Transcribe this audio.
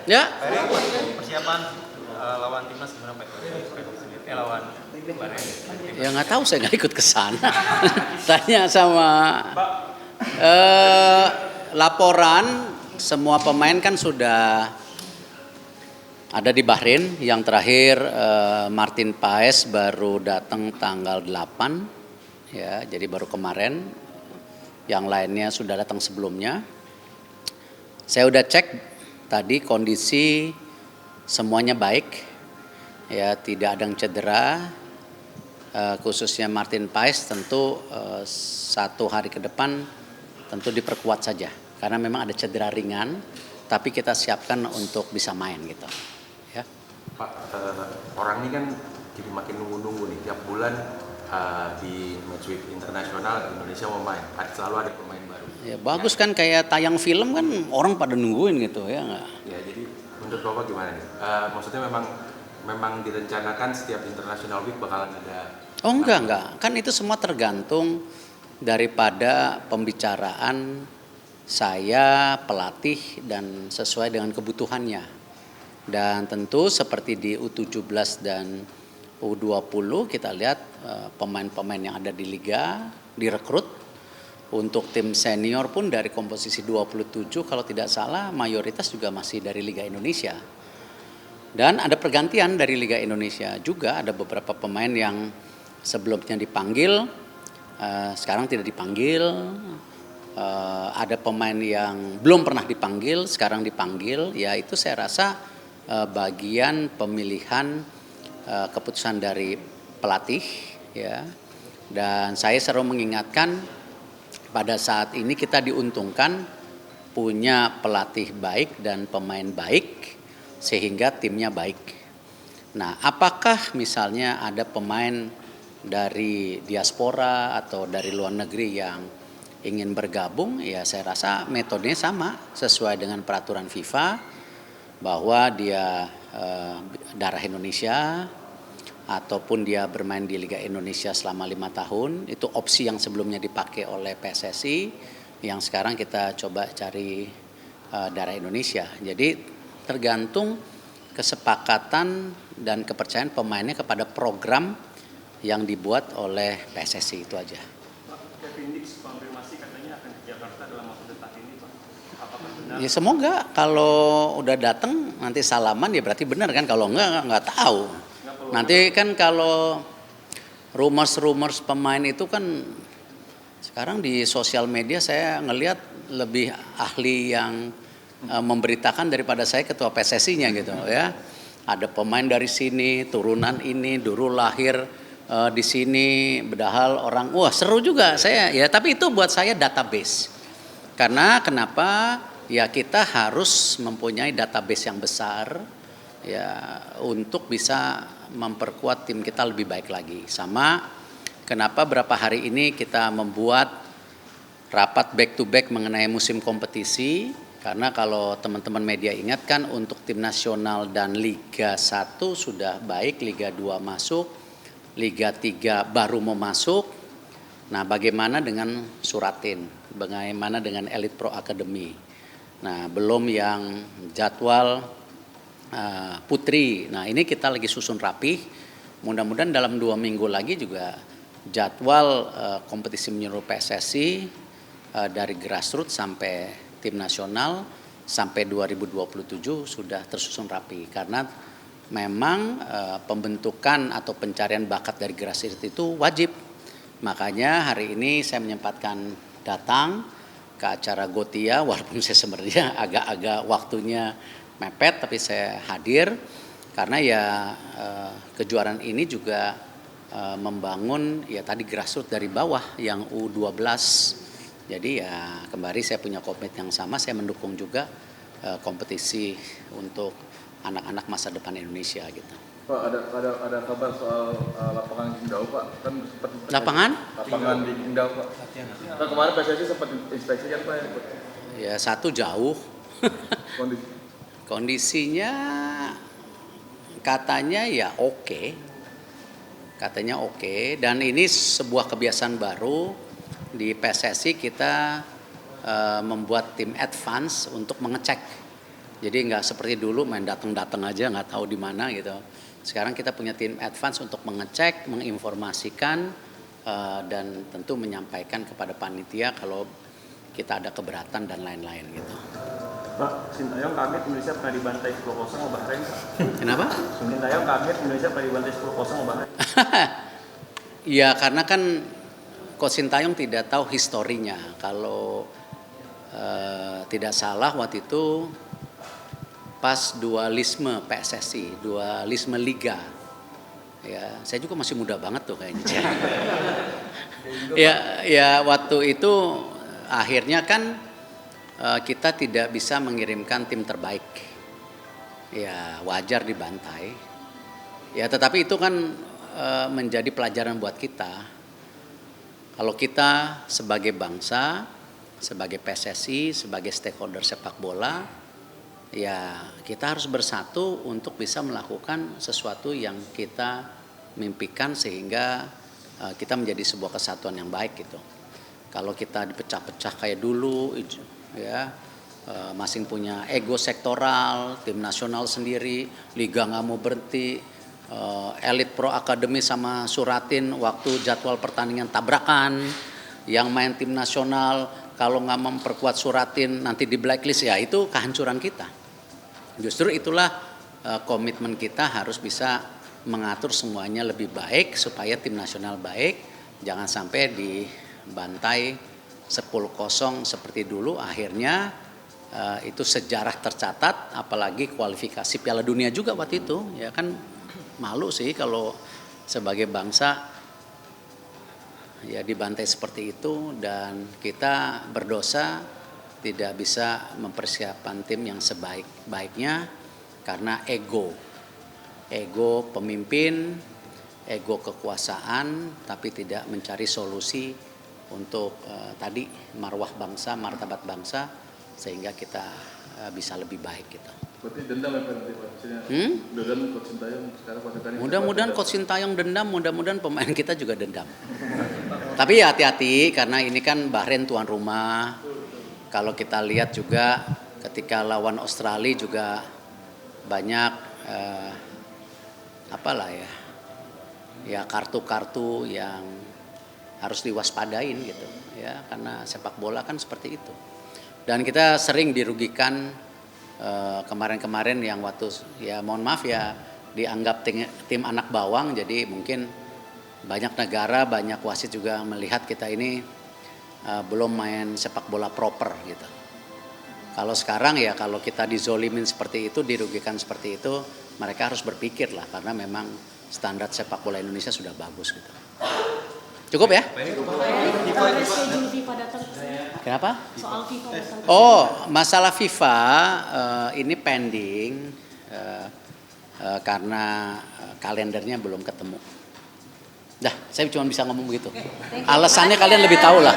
Ya. Persiapan lawan timnas gimana Pak? Lawan Bahrain. Ya nggak tahu, saya nggak ikut ke sana. Tanya sama laporan semua pemain kan sudah ada di Bahrain. Yang terakhir Martin Paes baru datang tanggal 8, ya, jadi baru kemarin. Yang lainnya sudah datang sebelumnya. Saya udah cek tadi kondisi semuanya baik, ya, tidak ada yang cedera. Khususnya Martin Paes tentu 1 hari ke depan tentu diperkuat saja karena memang ada cedera ringan, tapi kita siapkan untuk bisa main gitu. Ya. Pak, orang ini kan jadi makin nunggu-nunggu nih tiap bulan di matchweek internasional Indonesia mau main, selalu ada pemain baru. Ya bagus kan, kayak tayang film kan orang pada nungguin gitu ya nggak? Ya jadi menurut Bapak gimana nih? Maksudnya memang direncanakan setiap international week bakalan ada. Oh enggak, kan itu semua tergantung daripada pembicaraan saya, pelatih, dan sesuai dengan kebutuhannya. Dan tentu seperti di U17 dan U20 kita lihat pemain-pemain yang ada di liga direkrut. Untuk tim senior pun dari komposisi 27 kalau tidak salah mayoritas juga masih dari Liga Indonesia. Dan ada pergantian dari Liga Indonesia juga, ada beberapa pemain yang sebelumnya dipanggil, sekarang tidak dipanggil. Ada pemain yang belum pernah dipanggil, sekarang dipanggil. Ya itu saya rasa bagian pemilihan keputusan dari pelatih, ya. Dan saya selalu mengingatkan pada saat ini kita diuntungkan punya pelatih baik dan pemain baik sehingga timnya baik. Nah, apakah misalnya ada pemain dari diaspora atau dari luar negeri yang ingin bergabung? Ya saya rasa metodenya sama sesuai dengan peraturan FIFA bahwa dia darah Indonesia ataupun dia bermain di Liga Indonesia selama 5 tahun. Itu opsi yang sebelumnya dipakai oleh PSSI, yang sekarang kita coba cari darah Indonesia. Jadi tergantung kesepakatan dan kepercayaan pemainnya kepada program yang dibuat oleh PSSI, itu aja. Pak, Kevin Dix konfirmasi katanya akan ke Jakarta dalam waktu dekat ini, Pak. Apakah benar? Ya semoga kalau udah datang nanti salaman ya berarti benar kan, kalau nggak tahu. Nanti kan kalau rumors pemain itu kan sekarang di sosial media saya ngelihat lebih ahli yang memberitakan daripada saya ketua PSSI-nya gitu ya. Ada pemain dari sini, turunan ini, dulu lahir di sini, bedahal orang, wah seru juga saya ya. Tapi itu buat saya database. Karena kenapa? Ya kita harus mempunyai database yang besar ya untuk bisa memperkuat tim kita lebih baik lagi. Sama kenapa berapa hari ini kita membuat rapat back to back mengenai musim kompetisi, karena kalau teman-teman media ingat kan untuk tim nasional dan Liga 1 sudah baik, Liga 2 masuk, Liga 3 baru mau masuk. Nah, bagaimana dengan Suratin? Bagaimana dengan Elite Pro Academy? Nah, belum yang jadwal putri. Nah, ini kita lagi susun rapih. Mudah-mudahan dalam 2 minggu lagi juga jadwal kompetisi menyeluruh PSSI dari grassroots sampai tim nasional sampai 2027 sudah tersusun rapi. Karena memang pembentukan atau pencarian bakat dari grassroots itu wajib. Makanya hari ini saya menyempatkan datang ke acara Gotia, walaupun saya sebenarnya agak-agak waktunya mepet, tapi saya hadir karena ya kejuaraan ini juga membangun ya tadi grassroots dari bawah yang U12. Jadi ya kembali saya punya komitmen yang sama, saya mendukung juga kompetisi untuk anak-anak masa depan Indonesia gitu. Pak, ada kabar soal lapangan Qingdao, Pak. Kan sempat Lapangan di Qingdao, Pak. Kan kemarin PSSI sempat inspeksi kan, Pak. Ya satu jauh. Kondisi. Kondisinya katanya ya oke. Katanya oke, dan ini sebuah kebiasaan baru di PSSI, kita membuat tim advance untuk mengecek Jadi nggak seperti dulu main datang-datang aja nggak tahu di mana gitu. Sekarang kita punya tim advance untuk mengecek, menginformasikan, dan tentu menyampaikan kepada panitia kalau kita ada keberatan dan lain-lain gitu. Pak, Sintayong kaget Indonesia pernah dibantai 10-0 sama Bahrain, Pak. Kenapa? Sintayong kaget Indonesia pernah dibantai 10-0 sama Bahrain. Ya karena kan Coach Sintayong tidak tahu historinya. Kalau tidak salah waktu itu pas dualisme PSSI, dualisme liga. Ya, saya juga masih muda banget tuh kayaknya. ya waktu itu akhirnya kan kita tidak bisa mengirimkan tim terbaik. Ya, wajar dibantai. Ya, tetapi itu kan menjadi pelajaran buat kita. Kalau kita sebagai bangsa, sebagai PSSI, sebagai stakeholder sepak bola, ya kita harus bersatu untuk bisa melakukan sesuatu yang kita mimpikan sehingga kita menjadi sebuah kesatuan yang baik gitu. Kalau kita dipecah-pecah kayak dulu, ya masing punya ego sektoral, tim nasional sendiri, liga nggak mau berhenti, elit pro akademi sama Suratin waktu jadwal pertandingan tabrakan, yang main tim nasional kalau nggak memperkuat Suratin nanti di blacklist, ya itu kehancuran kita. Justru itulah komitmen kita harus bisa mengatur semuanya lebih baik supaya tim nasional baik, jangan sampai dibantai 10-0 seperti dulu. Akhirnya itu sejarah tercatat, apalagi kualifikasi Piala Dunia juga waktu itu, ya kan malu sih kalau sebagai bangsa ya dibantai seperti itu, dan kita berdosa tidak bisa mempersiapkan tim yang sebaik-baiknya karena ego pemimpin, ego kekuasaan, tapi tidak mencari solusi untuk tadi marwah bangsa, martabat bangsa, sehingga kita bisa lebih baik gitu. Berarti dendam ya Pak? Dendam Coach Sintayong sekarang Coach. Mudah-mudahan Coach Sintayong dendam, mudah-mudahan pemain kita juga dendam. Tapi ya hati-hati karena ini kan Bahrain tuan rumah. Kalau kita lihat juga ketika lawan Australia juga banyak kartu-kartu yang harus diwaspadain gitu ya, karena sepak bola kan seperti itu. Dan kita sering dirugikan kemarin-kemarin yang waktu ya mohon maaf ya dianggap tim anak bawang, jadi mungkin banyak negara, banyak wasit juga melihat kita ini belum main sepak bola proper gitu. Kalau sekarang ya kalau kita dizolimin seperti itu, dirugikan seperti itu, mereka harus berpikir lah karena memang standar sepak bola Indonesia sudah bagus gitu. Cukup ya? Kenapa? Soal FIFA datang. Oh, masalah FIFA ini pending karena kalendernya belum ketemu. Dah, saya cuma bisa ngomong begitu. Alasannya kalian lebih tahu lah.